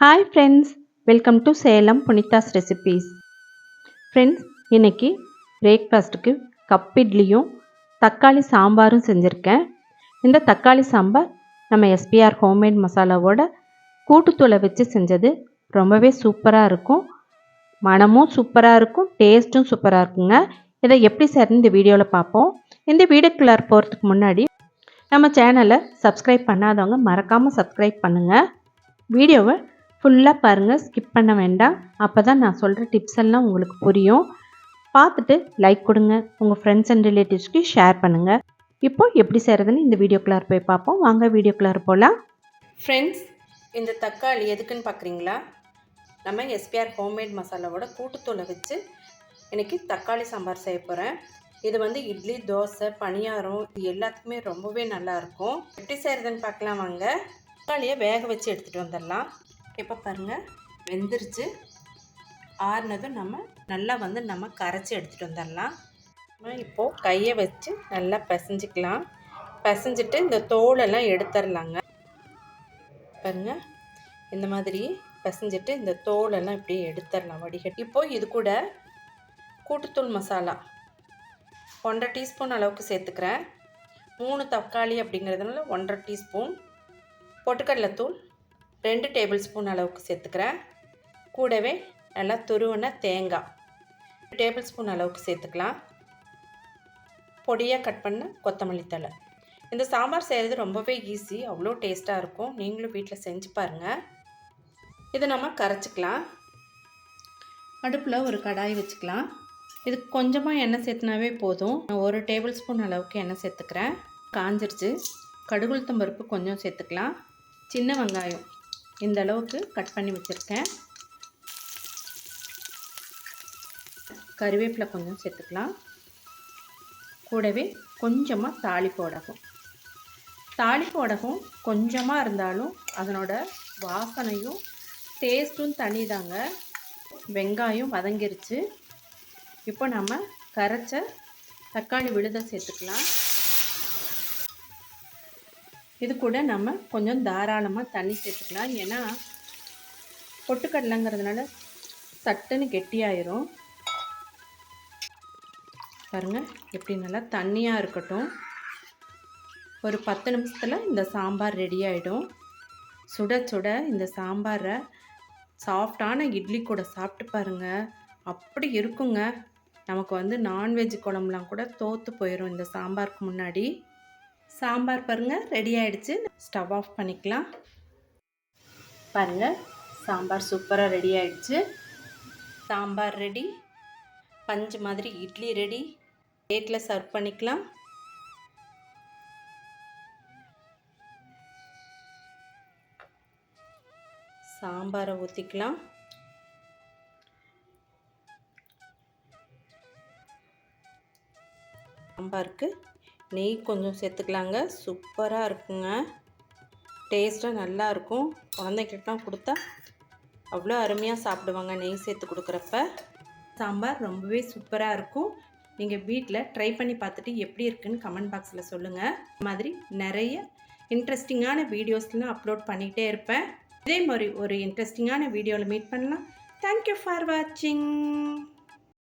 Hi friends, welcome to Salem புனிதாஸ் recipes. Friends, இன்றைக்கி பிரேக்ஃபாஸ்ட்டுக்கு cup இட்லியும் தக்காளி சாம்பாரும் செஞ்சுருக்கேன். இந்த தக்காளி சாம்பார் நம்ம எஸ்பிஆர் ஹோம்மேட் மசாலாவோட கூட்டுத்தூளை வச்சு செஞ்சது. ரொம்பவே சூப்பராக இருக்கும், மனமும் சூப்பராக இருக்கும், டேஸ்ட்டும் சூப்பராக இருக்குங்க. இதை எப்படி செய்யறது இந்த வீடியோவில் பார்ப்போம். இந்த வீடியோக்குள்ளார போகிறதுக்கு முன்னாடி நம்ம சேனலை சப்ஸ்கிரைப் பண்ணாதவங்க மறக்காமல் சப்ஸ்கிரைப் பண்ணுங்கள். வீடியோவை ஃபுல்லாக பாருங்கள், ஸ்கிப் பண்ண வேண்டாம். அப்போ தான் நான் சொல்கிற டிப்ஸ் எல்லாம் உங்களுக்கு புரியும். பார்த்துட்டு லைக் கொடுங்க, உங்கள் ஃப்ரெண்ட்ஸ் அண்ட் ரிலேட்டிவ்ஸ்க்கு ஷேர் பண்ணுங்கள். இப்போ எப்படி செய்கிறதுன்னு இந்த வீடியோக்குள்ளார போய் பார்ப்போம். வாங்க வீடியோக்குள்ளார போகலாம். ஃப்ரெண்ட்ஸ், இந்த தக்காளி எதுக்குன்னு பார்க்குறீங்களா? நம்ம எஸ்பிஆர் ஹோம்மேட் மசாலாவோட கூட்டுத்தூளை வச்சு இன்றைக்கி தக்காளி சாம்பார் செய்ய போகிறேன். இது வந்து இட்லி, தோசை, பணியாரம் இது எல்லாத்துக்குமே ரொம்பவே நல்லாயிருக்கும். எப்படி செய்கிறதுன்னு பார்க்கலாம் வாங்க. தக்காளியை வேக வச்சு எடுத்துகிட்டு வந்துடலாம். இப்போ பாருங்கள், வெந்துருச்சு. ஆறுனதும் நம்ம கரைச்சி எடுத்துகிட்டு வந்துடலாம். இப்போது கையை வச்சு நல்லா பிசைஞ்சிக்கலாம். பிசைஞ்சிட்டு இந்த தோலெல்லாம் எடுத்துடலாங்க. பாருங்கள், இந்த மாதிரி பிசைஞ்சிட்டு இந்த தோலெல்லாம் இப்படி எடுத்துடலாம் வடிகட்டி. இப்போது இது கூட கூட்டுத்தூள் மசாலா 1.5 டீஸ்பூன் அளவுக்கு சேர்த்துக்கிறேன். 3 தக்காளி அப்படிங்கிறதுனால 1.5 டீஸ்பூன். பொட்டுக்கடலைத்தூள் 2 டேபிள் ஸ்பூன் அளவுக்கு சேர்த்துக்கிறேன். கூடவே நல்லா துருவன தேங்காய் 2 டேபிள் ஸ்பூன் அளவுக்கு சேர்த்துக்கலாம். பொடியாக கட் பண்ண கொத்தமல்லி தழை. இந்த சாம்பார் செய்கிறது ரொம்பவே ஈஸி, அவ்வளோ டேஸ்ட்டாக இருக்கும். நீங்களும் வீட்டில் செஞ்சு பாருங்கள். இதை நம்ம கரைச்சிக்கலாம். அடுப்பில் ஒரு கடாய் வச்சுக்கலாம். இதுக்கு கொஞ்சமாக எண்ணெய் சேர்த்துனாவே போதும். நான் 1 டேபிள் ஸ்பூன் அளவுக்கு எண்ணெய் சேர்த்துக்கிறேன். காஞ்சிருச்சு. கடுகுளுத்தம் பருப்பு கொஞ்சம் சேர்த்துக்கலாம். சின்ன வெங்காயம் இந்த அளவுக்கு கட் பண்ணி வச்சுருக்கேன். கருவேப்பிலை கொஞ்சம் சேர்த்துக்கலாம். கூடவே கொஞ்சமாக தாளிப்பு வடகம் கொஞ்சமாக இருந்தாலும் அதனோட வாசனையும் டேஸ்ட்டும் தனி தாங்க. வெங்காயம் வதங்கிருச்சு. இப்போ நம்ம கரைச்ச தக்காளி விழுதை சேர்த்துக்கலாம். இது கூட நம்ம கொஞ்சம் தாராளமாக தண்ணி சேர்த்துக்கலாம். ஏன்னா பொட்டுக்கடலைங்கிறதுனால சட்டுன்னு கெட்டியாயிரும். பாருங்கள், எப்படி நல்லா தண்ணியாக இருக்கட்டும். ஒரு 10 நிமிஷத்தில் இந்த சாம்பார் ரெடி ஆகிடும். சுட சுட இந்த சாம்பாரை சாஃப்டான இட்லி கூட சாப்பிட்டு பாருங்கள், அப்படி இருக்குங்க. நமக்கு வந்து நான்வெஜ் குழம்புலாம் கூட தோற்று போயிடும் இந்த சாம்பாருக்கு முன்னாடி. சாம்பார் பாருங்கள் ரெடி ஆகிடுச்சு. ஸ்டவ் ஆஃப் பண்ணிக்கலாம். பாருங்கள், சாம்பார் சூப்பராக ரெடி ஆகிடுச்சு. சாம்பார் ரெடி, பஞ்சு மாதிரி இட்லி ரெடி. பிளேட்டில் சர்வ் பண்ணிக்கலாம். சாம்பாரை ஊற்றிக்கலாம். சாம்பாருக்கு நெய் கொஞ்சம் சேர்த்துக்கலாங்க. சூப்பராக இருக்குங்க, டேஸ்ட்டாக நல்லாயிருக்கும். குழந்தைங்களுக்குலாம் கொடுத்தா அவ்வளோ அருமையாக சாப்பிடுவாங்க நெய் சேர்த்து கொடுக்குறப்ப. சாம்பார் ரொம்பவே சூப்பராக இருக்கும். நீங்கள் வீட்டில் ட்ரை பண்ணி பார்த்துட்டு எப்படி இருக்குன்னு கமெண்ட் பாக்ஸில் சொல்லுங்கள். இந்த மாதிரி நிறைய இன்ட்ரெஸ்டிங்கான வீடியோஸ்லாம் அப்லோட் பண்ணிகிட்டே இருப்பேன். இதே மாதிரி ஒரு இன்ட்ரெஸ்டிங்கான வீடியோவில் மீட் பண்ணலாம். தேங்க்யூ ஃபார் வாட்சிங்.